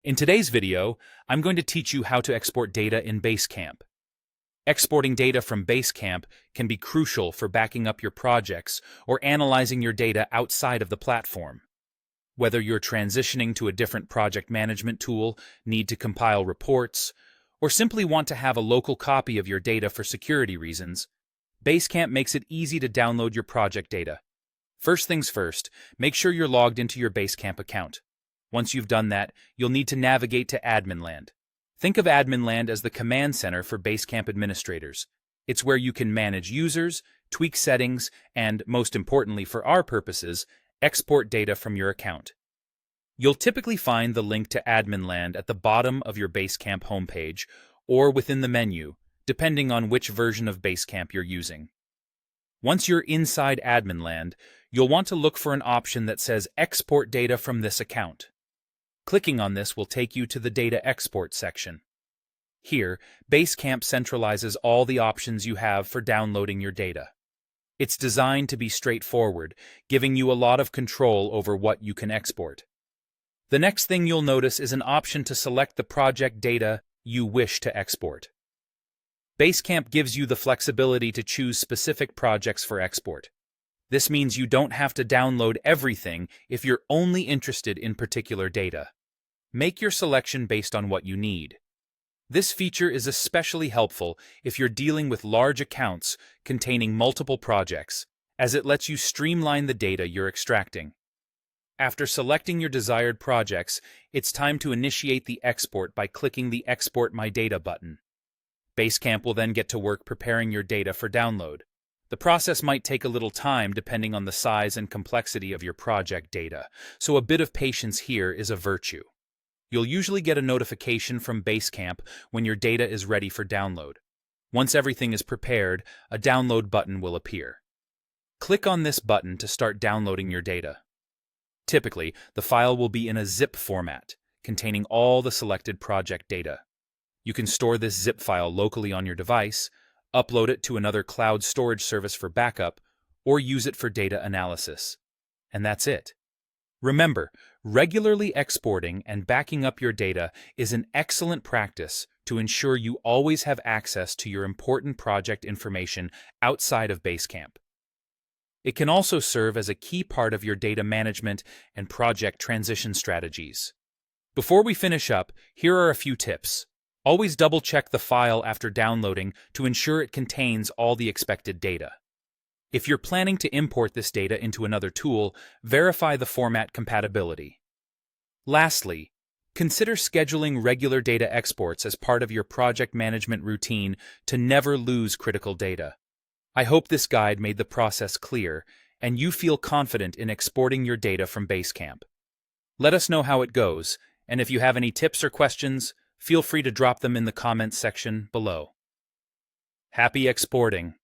In today's video, I'm going to teach you how to export data in Basecamp. Exporting data from Basecamp can be crucial for backing up your projects or analyzing your data outside of the platform. Whether you're transitioning to a different project management tool, need to compile reports, or simply want to have a local copy of your data for security reasons, Basecamp makes it easy to download your project data. First things first, make sure you're logged into your Basecamp account. Once you've done that, you'll need to navigate to Adminland. Think of Adminland as the command center for Basecamp administrators. It's where you can manage users, tweak settings, and, most importantly for our purposes, export data from your account. You'll typically find the link to Adminland at the bottom of your Basecamp homepage or within the menu, depending on which version of Basecamp you're using. Once you're inside Adminland, you'll want to look for an option that says Export Data from this account. Clicking on this will take you to the Data Export section. Here, Basecamp centralizes all the options you have for downloading your data. It's designed to be straightforward, giving you a lot of control over what you can export. The next thing you'll notice is an option to select the project data you wish to export. Basecamp gives you the flexibility to choose specific projects for export. This means you don't have to download everything if you're only interested in particular data. Make your selection based on what you need. This feature is especially helpful if you're dealing with large accounts containing multiple projects, as it lets you streamline the data you're extracting. After selecting your desired projects, it's time to initiate the export by clicking the Export My Data button. Basecamp will then get to work preparing your data for download. The process might take a little time depending on the size and complexity of your project data, so a bit of patience here is a virtue. You'll usually get a notification from Basecamp when your data is ready for download. Once everything is prepared, a download button will appear. Click on this button to start downloading your data. Typically, the file will be in a zip format, containing all the selected project data. You can store this zip file locally on your device, upload it to another cloud storage service for backup, or use it for data analysis. And that's it. Remember, regularly exporting and backing up your data is an excellent practice to ensure you always have access to your important project information outside of Basecamp. It can also serve as a key part of your data management and project transition strategies. Before we finish up, here are a few tips. Always double-check the file after downloading to ensure it contains all the expected data. If you're planning to import this data into another tool, verify the format compatibility. Lastly, consider scheduling regular data exports as part of your project management routine to never lose critical data. I hope this guide made the process clear and you feel confident in exporting your data from Basecamp. Let us know how it goes, and if you have any tips or questions, feel free to drop them in the comments section below. Happy exporting!